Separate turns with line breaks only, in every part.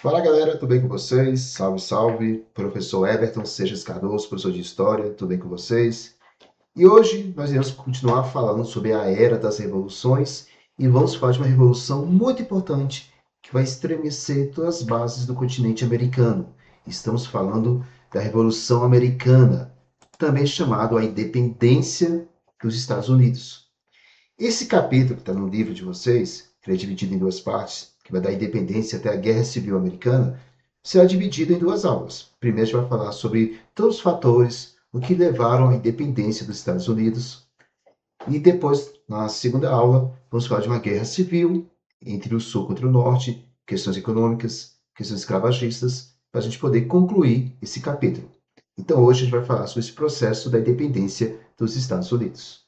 Fala galera, tudo bem com vocês? Salve, salve. Professor Everton Seixas Cardoso, professor de História, tudo bem com vocês? E hoje nós iremos continuar falando sobre a Era das Revoluções e vamos falar de uma revolução muito importante que vai estremecer todas as bases do continente americano. Estamos falando da Revolução Americana, também chamado a Independência dos Estados Unidos. Esse capítulo que está no livro de vocês, que é dividido em duas partes, que vai da independência até a Guerra Civil Americana, será dividido em duas aulas. Primeiro, a gente vai falar sobre todos os fatores, o que levaram à independência dos Estados Unidos. E depois, na segunda aula, vamos falar de uma guerra civil entre o Sul contra o Norte, questões econômicas, questões escravagistas, para a gente poder concluir esse capítulo. Então, hoje a gente vai falar sobre esse processo da independência dos Estados Unidos.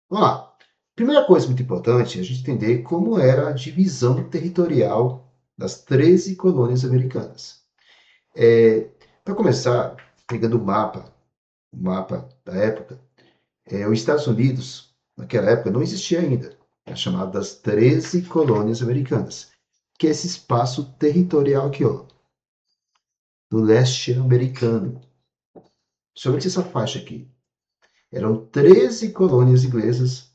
Vamos lá. Primeira coisa muito importante é a gente entender como era a divisão territorial das 13 colônias americanas. Para começar, pegando o mapa da época, os Estados Unidos, naquela época, não existia ainda. É chamado das 13 colônias americanas, que é esse espaço territorial aqui, ó, do leste americano. Somente essa faixa aqui. Eram 13 colônias inglesas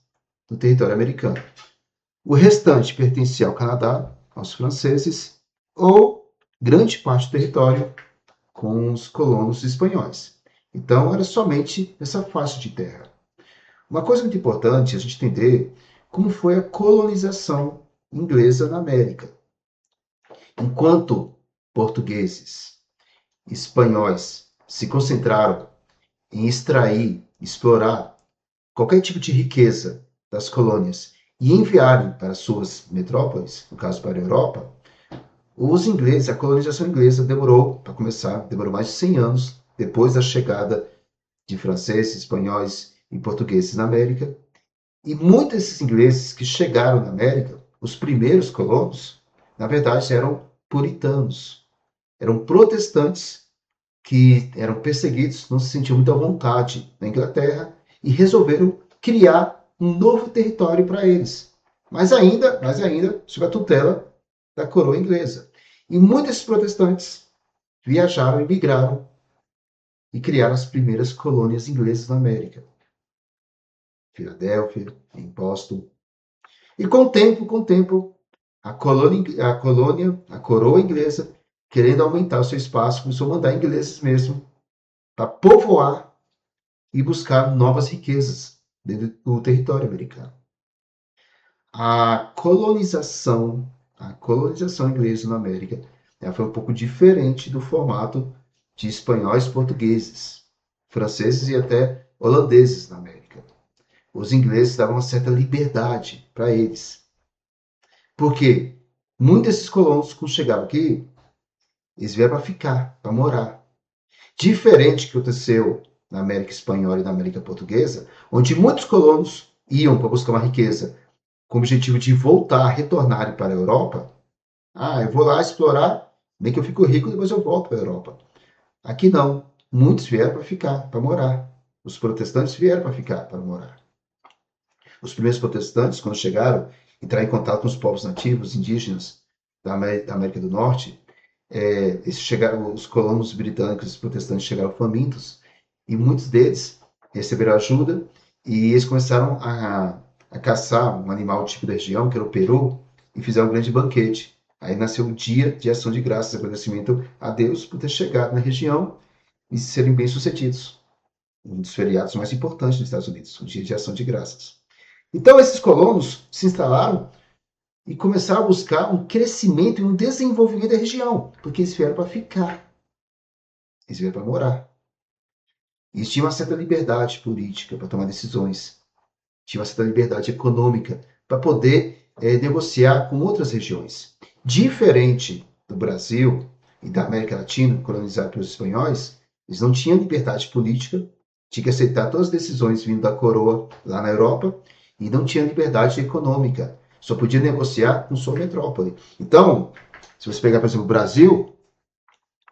no território americano. O restante pertencia ao Canadá, aos franceses, ou grande parte do território com os colonos espanhóis. Então, era somente essa faixa de terra. Uma coisa muito importante é a gente entender como foi a colonização inglesa na América. Enquanto portugueses e espanhóis se concentraram em extrair, explorar qualquer tipo de riqueza das colônias e enviarem para suas metrópoles, no caso para a Europa, os ingleses, a colonização inglesa demorou, para começar, demorou mais de 100 anos depois da chegada de franceses, espanhóis e portugueses na América. E muitos desses ingleses que chegaram na América, os primeiros colonos, na verdade eram puritanos, eram protestantes que eram perseguidos, não se sentiam muito à vontade na Inglaterra e resolveram criar um novo território para eles. Mas ainda, sob a tutela da coroa inglesa. E muitos desses protestantes viajaram e migraram e criaram as primeiras colônias inglesas na América. Filadélfia, em Boston. E com o tempo, a coroa inglesa, querendo aumentar o seu espaço, começou a mandar ingleses mesmo para povoar e buscar novas riquezas dentro do território americano. A colonização inglesa na América foi um pouco diferente do formato de espanhóis, portugueses, franceses e até holandeses na América. Os ingleses davam uma certa liberdade para eles. Porque muitos desses colonos, quando chegaram aqui, eles vieram para ficar, para morar. Diferente do que aconteceu na América Espanhola e na América Portuguesa, onde muitos colonos iam para buscar uma riqueza com o objetivo de voltar, retornarem para a Europa. Ah, eu vou lá explorar, nem que eu fico rico, depois eu volto para a Europa. Aqui não. Muitos vieram para ficar, para morar. Os protestantes vieram para ficar, para morar. Os primeiros protestantes, quando chegaram, entraram em contato com os povos nativos, indígenas da América do Norte, os colonos britânicos, os protestantes chegaram famintos e muitos deles receberam ajuda e eles começaram a caçar um animal típico da região, que era o peru, e fizeram um grande banquete. Aí nasceu o Dia de Ação de Graças, agradecimento a Deus por ter chegado na região e serem bem-sucedidos. Um dos feriados mais importantes dos Estados Unidos, o Dia de Ação de Graças. Então, esses colonos se instalaram e começaram a buscar um crescimento e um desenvolvimento da região, porque eles vieram para ficar, eles vieram para morar. Eles tinham uma certa liberdade política para tomar decisões, tinham uma certa liberdade econômica para poder negociar com outras regiões. Diferente do Brasil e da América Latina, colonizada pelos espanhóis, eles não tinham liberdade política, tinham que aceitar todas as decisões vindo da coroa lá na Europa e não tinha liberdade econômica. Só podia negociar com sua metrópole. Então, se você pegar, por exemplo, o Brasil,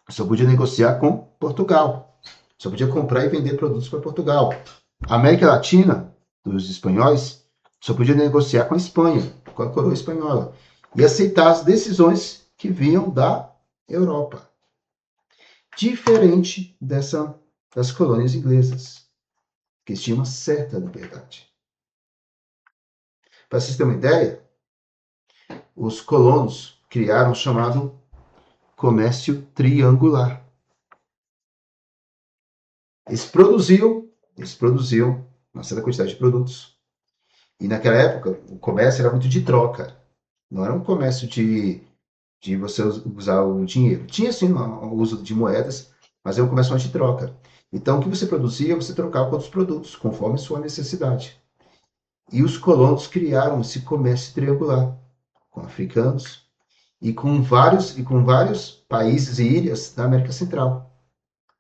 só podia negociar com Portugal. Só podia comprar e vender produtos para Portugal. A América Latina, dos espanhóis, só podia negociar com a Espanha, com a coroa espanhola. e aceitar as decisões que vinham da Europa. Diferente das colônias inglesas, que tinham uma certa liberdade. Para vocês terem uma ideia, os colonos criaram o chamado comércio triangular. Eles produziam uma certa quantidade de produtos. E naquela época, o comércio era muito de troca. Não era um comércio de você usar o dinheiro. Tinha sim o uso de moedas, mas era um comércio de troca. Então, o que você produzia, você trocava com outros produtos, conforme sua necessidade. E os colonos criaram esse comércio triangular, com africanos e com vários países e ilhas da América Central.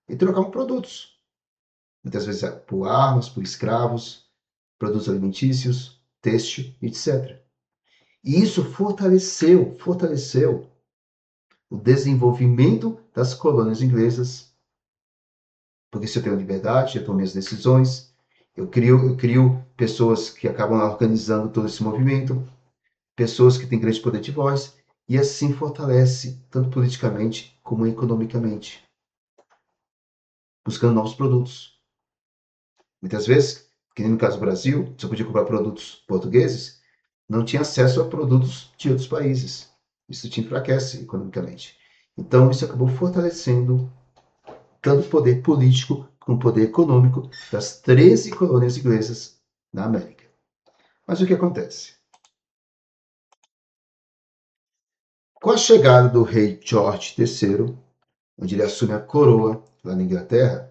E trocavam produtos. Muitas vezes por armas, por escravos, produtos alimentícios, têxtil, etc. E isso fortaleceu o desenvolvimento das colônias inglesas, porque se eu tenho liberdade, eu tomo minhas decisões, eu crio pessoas que acabam organizando todo esse movimento, pessoas que têm grande poder de voz, e assim fortalece, tanto politicamente como economicamente, buscando novos produtos. Muitas vezes, que nem no caso do Brasil, você podia comprar produtos portugueses, não tinha acesso a produtos de outros países. Isso te enfraquece economicamente. Então, isso acabou fortalecendo tanto o poder político como o poder econômico das 13 colônias inglesas na América. Mas o que acontece? Com a chegada do rei George III, onde ele assume a coroa lá na Inglaterra,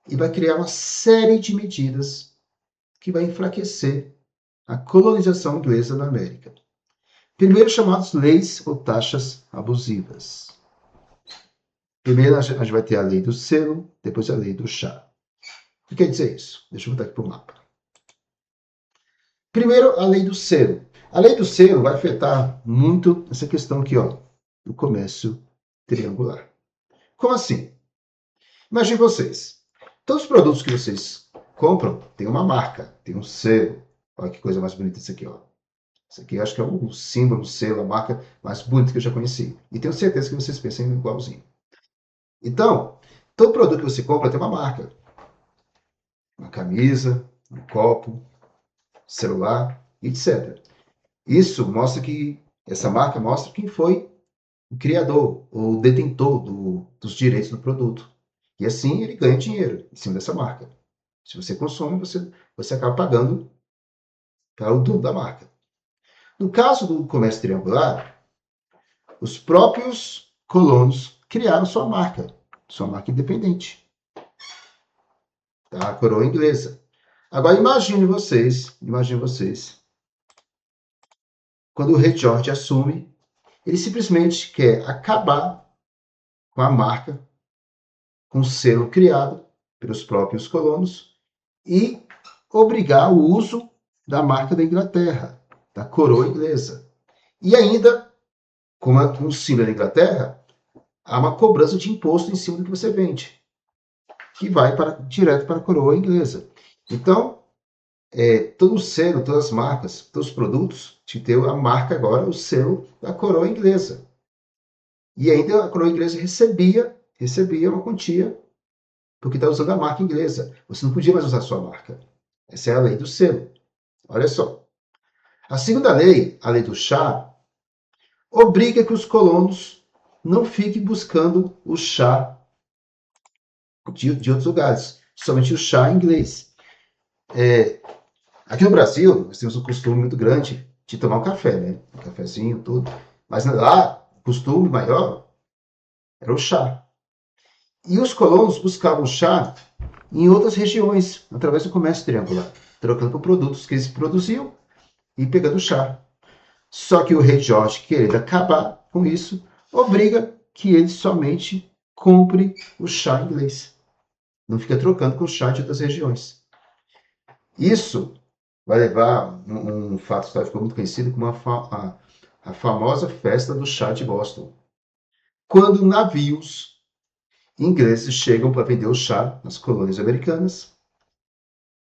e vai criar uma série de medidas que vai enfraquecer a colonização inglesa na América. Primeiro, chamadas leis ou taxas abusivas. Primeiro, a gente vai ter a lei do selo, depois a lei do chá. O que quer dizer isso? Deixa eu botar aqui para o mapa. Primeiro, a lei do selo. A lei do selo vai afetar muito essa questão aqui, ó, do comércio triangular. Como assim? Imagine vocês. Todos os produtos que vocês compram têm uma marca, tem um selo. Olha que coisa mais bonita isso aqui, ó. Isso aqui eu acho que é o símbolo, o selo, a marca mais bonita que eu já conheci. E tenho certeza que vocês pensam igualzinho. Então, todo produto que você compra tem uma marca. Uma camisa, um copo, celular, etc. Isso mostra que, essa marca mostra quem foi o criador, ou o detentor dos direitos do produto. E assim ele ganha dinheiro em cima dessa marca. Se você consome, você acaba pagando para o dono da marca. No caso do comércio triangular, os próprios colonos criaram sua marca independente, tá? A coroa inglesa. Agora imagine vocês, quando o rei George assume, ele simplesmente quer acabar com a marca, com o selo criado pelos próprios colonos e obrigar o uso da marca da Inglaterra, da coroa inglesa. E ainda, como um símbolo da Inglaterra, há uma cobrança de imposto em cima do que você vende, que vai direto para a coroa inglesa. Então, todo o selo, todas as marcas, todos os produtos, tinha que ter a marca agora, o selo da coroa inglesa. E ainda a coroa inglesa recebia uma quantia, porque está usando a marca inglesa. Você não podia mais usar a sua marca. Essa é a lei do selo. Olha só. A segunda lei, a lei do chá, obriga que os colonos não fiquem buscando o chá de outros lugares, somente o chá inglês. Aqui no Brasil, nós temos um costume muito grande de tomar um café, né? Um cafezinho, tudo. Mas lá, o costume maior era o chá. E os colonos buscavam chá em outras regiões, através do comércio triangular, trocando por produtos que eles produziam e pegando chá. Só que o rei Jorge, querendo acabar com isso, obriga que ele somente compre o chá inglês. Não fica trocando com o chá de outras regiões. Isso vai levar um fato histórico que ficou muito conhecido como a famosa festa do chá de Boston. Quando navios ingleses chegam para vender o chá nas colônias americanas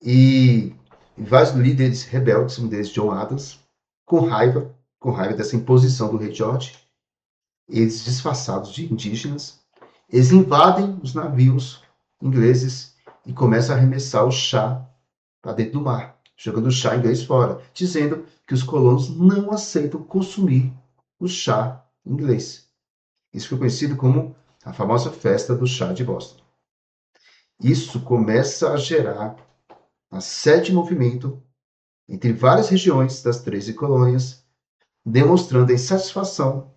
e vários líderes rebeldes, um deles John Adams, com raiva, com raiva dessa imposição do rei George, eles disfarçados de indígenas, eles invadem os navios ingleses e começam a arremessar o chá para dentro do mar, jogando o chá inglês fora, dizendo que os colonos não aceitam consumir o chá inglês. Isso foi conhecido como a famosa festa do chá de Boston. Isso começa a gerar uma série de movimento entre várias regiões das 13 colônias, demonstrando a insatisfação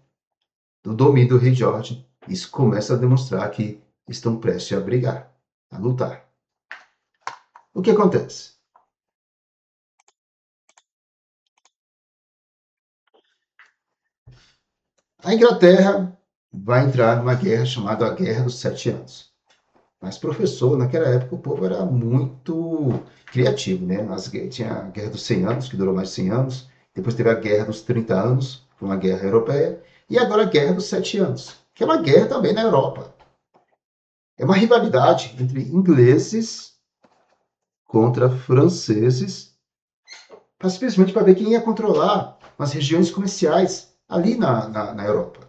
do domínio do rei George. Isso começa a demonstrar que estão prestes a brigar, a lutar. O que acontece? A Inglaterra vai entrar numa guerra chamada a Guerra dos 7 Anos. Mas, professor, naquela época o povo era muito criativo, né? Tinha a Guerra dos 100 Anos, que durou mais de 100 anos. Depois teve a Guerra dos 30 Anos, foi uma guerra europeia. E agora a Guerra dos 7 Anos, que é uma guerra também na Europa. É uma rivalidade entre ingleses contra franceses, simplesmente para ver quem ia controlar as regiões comerciais ali na Europa.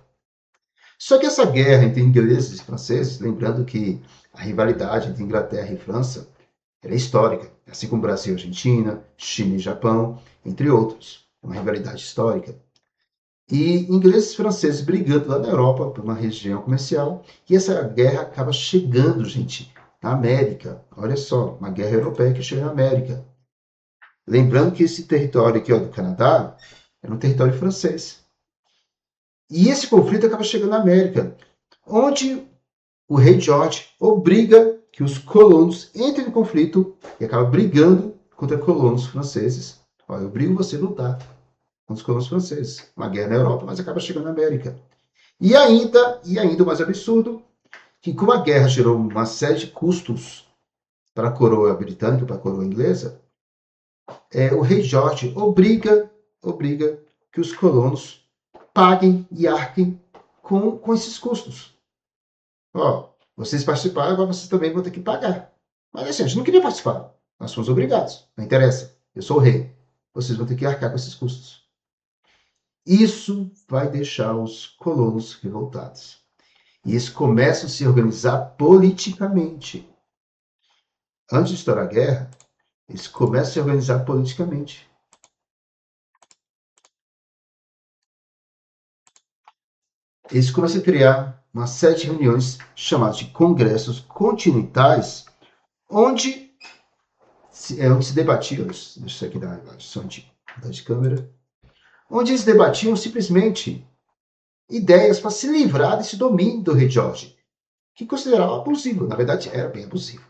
Só que essa guerra entre ingleses e franceses, lembrando que a rivalidade entre Inglaterra e França era histórica, assim como Brasil e Argentina, China e Japão, entre outros. É uma rivalidade histórica. E ingleses e franceses brigando lá na Europa por uma região comercial, e essa guerra acaba chegando, gente, na América. Olha só, uma guerra europeia que chega na América. Lembrando que esse território aqui ó, do Canadá era um território francês. E esse conflito acaba chegando na América, onde o rei George obriga que os colonos entrem em conflito e acaba brigando contra colonos franceses. Ó, eu obrigo você a lutar contra os colonos franceses. Uma guerra na Europa, mas acaba chegando na América. E ainda o mais absurdo, que como a guerra gerou uma série de custos para a coroa britânica, para a coroa inglesa, o rei George obriga que os colonos paguem e arquem com esses custos. Ó, vocês participaram, agora vocês também vão ter que pagar. Mas assim, a gente não queria participar. Nós fomos obrigados. Não interessa. Eu sou o rei. Vocês vão ter que arcar com esses custos. Isso vai deixar os colonos revoltados. E eles começam a se organizar politicamente. Antes de estourar a guerra, eles começam a se organizar politicamente. Eles começam a criar uma série de reuniões chamadas de congressos continentais, onde se debatiam, deixa isso aqui dar som de câmera, onde eles debatiam simplesmente ideias para se livrar desse domínio do rei George, que considerava abusivo, na verdade era bem abusivo.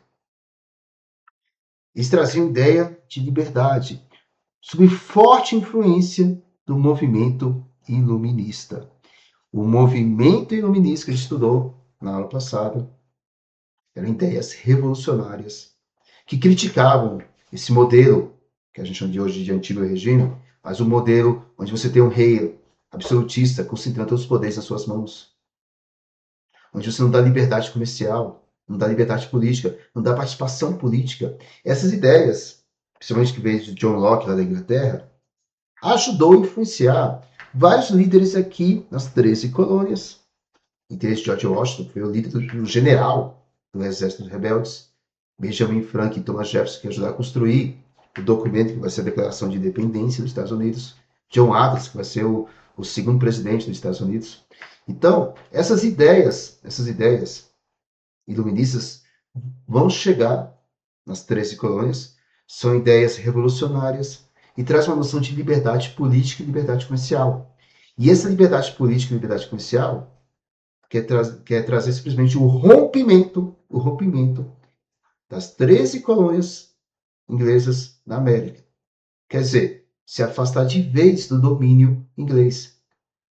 Eles traziam ideia de liberdade, sob forte influência do movimento iluminista. O movimento iluminista que a gente estudou na aula passada eram ideias revolucionárias que criticavam esse modelo que a gente chama de hoje de antigo regime, mas um modelo onde você tem um rei absolutista concentrando todos os poderes nas suas mãos, onde você não dá liberdade comercial, não dá liberdade política, não dá participação política. Essas ideias, principalmente que veio de John Locke lá da Inglaterra, ajudou a influenciar vários líderes aqui nas 13 colônias. Entre eles, George Washington, que foi o líder do general do exército dos rebeldes, Benjamin Franklin e Thomas Jefferson, que ajudaram a construir o documento que vai ser a Declaração de Independência dos Estados Unidos, John Adams, que vai ser o segundo presidente dos Estados Unidos. Então, essas ideias iluministas vão chegar nas 13 colônias, são ideias revolucionárias e traz uma noção de liberdade política e liberdade comercial. E essa liberdade política e liberdade comercial quer trazer simplesmente o rompimento das 13 colônias inglesas na América. Quer dizer, se afastar de vez do domínio inglês,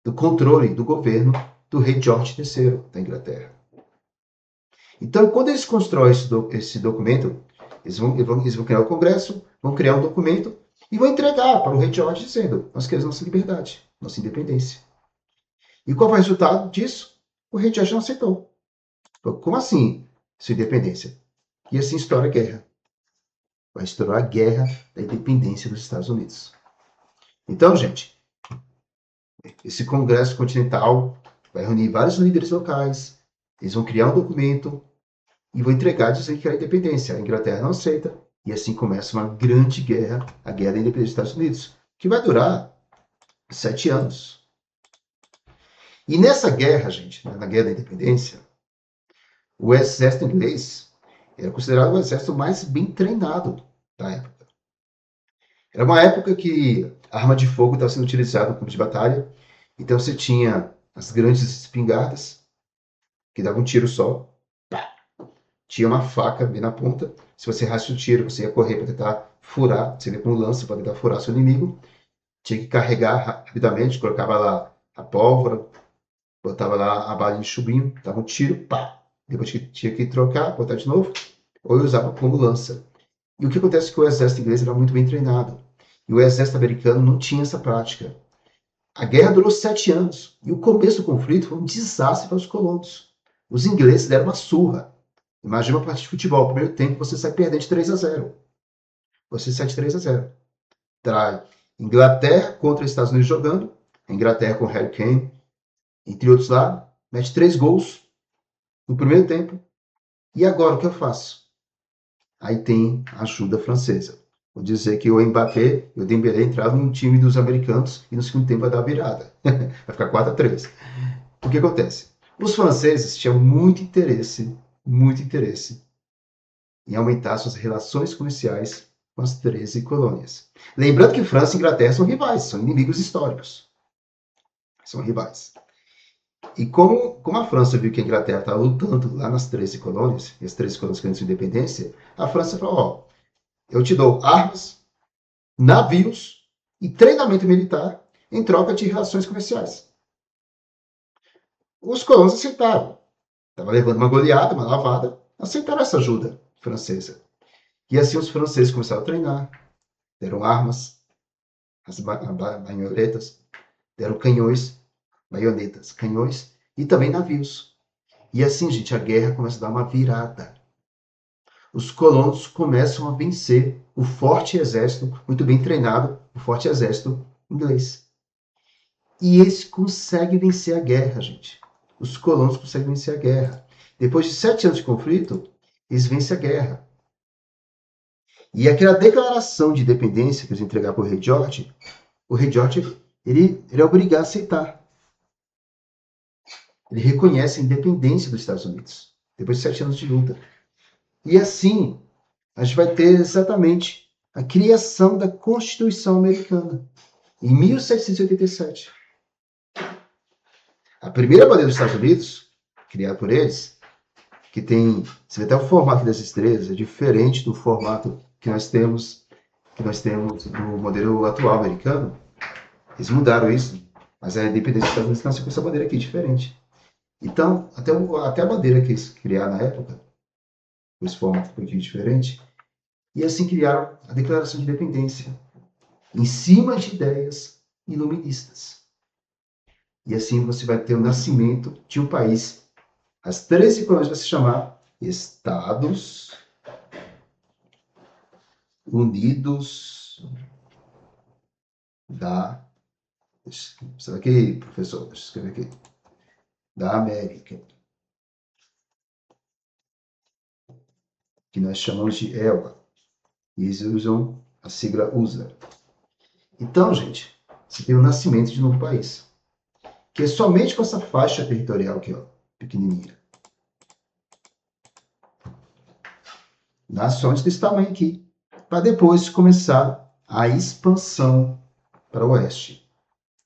do controle do governo do rei George III da Inglaterra. Então, quando eles constroem esse documento, eles vão criar o Congresso, vão criar um documento e vão entregar para o rei George dizendo: nós queremos nossa liberdade, nossa independência. E qual foi o resultado disso? O rei George não aceitou. Como assim, sua independência? E assim estoura a guerra. Vai estourar a guerra da independência dos Estados Unidos. Então, gente, Esse Congresso Continental vai reunir vários líderes locais, eles vão criar um documento e vão entregar dizendo que a independência. A Inglaterra não aceita, e assim começa uma grande guerra, a Guerra da Independência dos Estados Unidos, que vai durar 7 anos. E nessa guerra, gente, na Guerra da Independência, o exército inglês era considerado o exército mais bem treinado da época. Era uma época que a arma de fogo estava sendo utilizada no campo de batalha, então você tinha as grandes espingardas, que davam um tiro só, tinha uma faca bem na ponta, se você errasse o tiro, você ia correr para tentar furar, você ia com um lance para tentar furar seu inimigo, tinha que carregar rapidamente, colocava lá a pólvora, botava lá a bala de chubinho, dava um tiro, pá, depois tinha que trocar, botar de novo, ou eu usava como lança. E o que acontece é que o exército inglês era muito bem treinado, e o exército americano não tinha essa prática. A guerra durou 7 anos, e o começo do conflito foi um desastre para os colonos. Os ingleses deram uma surra. Imagina uma partida de futebol, no primeiro tempo você sai perdendo de 3-0. Você sai de 3-0. Trai Inglaterra contra os Estados Unidos jogando, a Inglaterra com Harry Kane, entre outros lá, mete 3 gols no primeiro tempo. E agora o que eu faço? Aí tem a ajuda francesa. Vou dizer que o Mbappé e o Dembélé entraram no time dos americanos e no segundo tempo vai dar a virada. Vai ficar 4-3. O que acontece? Os franceses tinham muito interesse em aumentar suas relações comerciais com as 13 colônias. Lembrando que França e Inglaterra são rivais, são inimigos históricos. São rivais. E como a França viu que a Inglaterra estava lutando lá nas 13 colônias, e as 13 colônias querendo sua independência, a França falou, ó, eu te dou armas, navios e treinamento militar em troca de relações comerciais. Os colonos aceitaram. Estava levando uma goleada, uma lavada, aceitaram essa ajuda francesa. E assim os franceses começaram a treinar, deram armas, as baionetas, deram canhões, baionetas, canhões e também navios. E assim, gente, a guerra começa a dar uma virada. Os colonos começam a vencer o forte exército, muito bem treinado, o forte exército inglês. E eles conseguem vencer a guerra, gente. Os colonos conseguem vencer a guerra. Depois de 7 anos de conflito, eles vencem a guerra. E aquela declaração de independência que eles entregaram para o rei George, ele é obrigado a aceitar. Ele reconhece a independência dos Estados Unidos, depois de 7 anos de luta. E assim, a gente vai ter exatamente a criação da Constituição Americana, em 1787. A primeira bandeira dos Estados Unidos, criada por eles, que tem, você vê até o formato das estrelas, é diferente do formato que nós temos no modelo atual americano. Eles mudaram isso, mas a independência dos Estados Unidos nasceu com essa bandeira aqui, diferente. Então, até a bandeira que eles criaram na época, com esse formato um pouquinho diferente, e assim criaram a Declaração de Independência, em cima de ideias iluministas. E assim você vai ter o nascimento de um país. As 13 colônias vai se chamar Estados Unidos da... Será que, professor? Deixa eu escrever aqui. Da América. Que nós chamamos de ELA. E eles usam a sigla USA. Então, gente, você tem o nascimento de um novo país. Que é somente com essa faixa territorial aqui, ó, pequenininha. Nações desse tamanho aqui. Para depois começar a expansão para o oeste.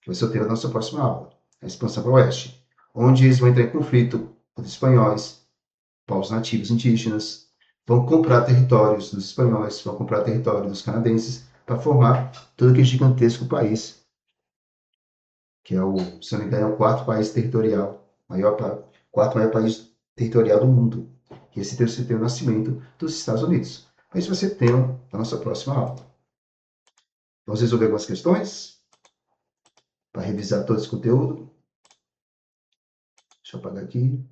Que vai ser o tema da nossa próxima aula. A expansão para o oeste. Onde eles vão entrar em conflito com os espanhóis, povos nativos indígenas, vão comprar territórios dos espanhóis, vão comprar território dos canadenses, para formar todo aquele gigantesco país, que é se não me engano, é o quarto país territorial, quarto maior país territorial do mundo. E esse você tem o nascimento dos Estados Unidos. Mas vai ser tema da nossa próxima aula. Vamos resolver algumas questões para revisar todo esse conteúdo. Deixa eu apagar aqui.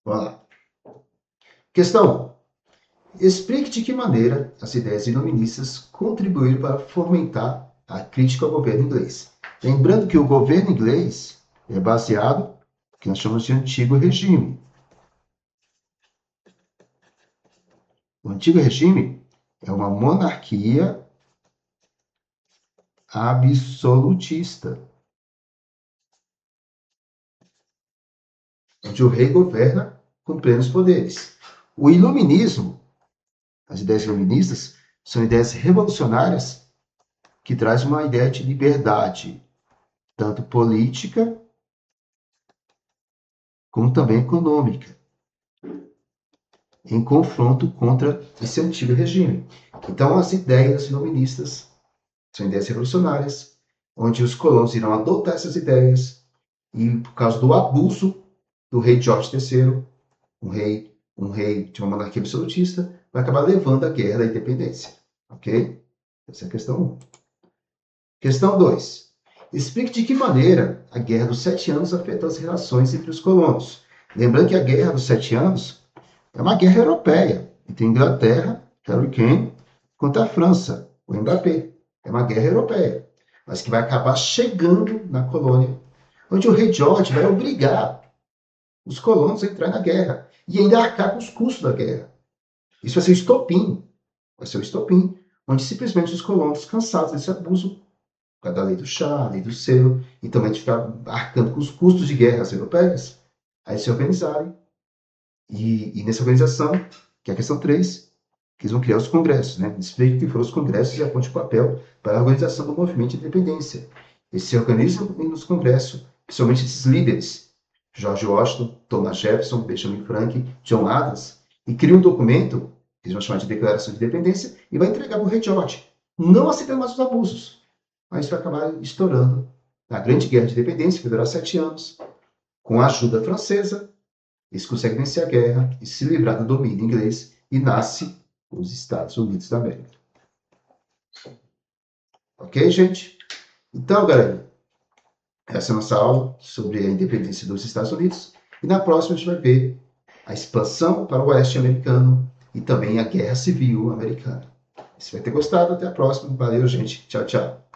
Vamos lá. Questão 1. Explique de que maneira as ideias iluministas contribuíram para fomentar a crítica ao governo inglês. Lembrando que o governo inglês é baseado no que nós chamamos de antigo regime. O antigo regime é uma monarquia absolutista, onde o rei governa com plenos poderes. O iluminismo, as ideias iluministas, são ideias revolucionárias que trazem uma ideia de liberdade, tanto política como também econômica, em confronto contra esse antigo regime. Então, as ideias iluministas são ideias revolucionárias, onde os colonos irão adotar essas ideias e, por causa do abuso do rei George III, um rei de uma monarquia absolutista, vai acabar levando à guerra da independência. Ok? Essa é a questão 1. Questão 2. Explique de que maneira a Guerra dos 7 Anos afetou as relações entre os colonos. Lembrando que a Guerra dos 7 Anos é uma guerra europeia, entre a Inglaterra, Harry Kane, contra a França, o Mbappé. É uma guerra europeia, mas que vai acabar chegando na colônia, onde o rei George vai obrigar os colonos a entrar na guerra e ainda arcar com os custos da guerra. Isso vai ser o estopim, onde simplesmente os colonos, cansados desse abuso, por causa da lei do chá, lei do selo, e também de ficar arcando com os custos de guerras europeias, aí se organizarem. E nessa organização, que é a questão 3, que eles vão criar os congressos, né? Explique o que foram os congressos e aponte o papel para a organização do movimento de independência. Eles se organizam nos congressos, principalmente esses líderes, George Washington, Thomas Jefferson, Benjamin Franklin, John Adams, e criam um documento, que eles vão chamar de Declaração de Independência, e vai entregar para o rei George, não aceitando mais os abusos. Mas isso vai acabar estourando na Grande Guerra de Independência, que vai durar 7 anos, com a ajuda francesa. Eles conseguem vencer a guerra e se livrar do domínio inglês e nasce os Estados Unidos da América. Ok, gente? Então, galera, essa é a nossa aula sobre a independência dos Estados Unidos. E na próxima a gente vai ver a expansão para o oeste americano e também a Guerra Civil Americana. Se vai ter gostado, até a próxima. Valeu, gente. Tchau, tchau.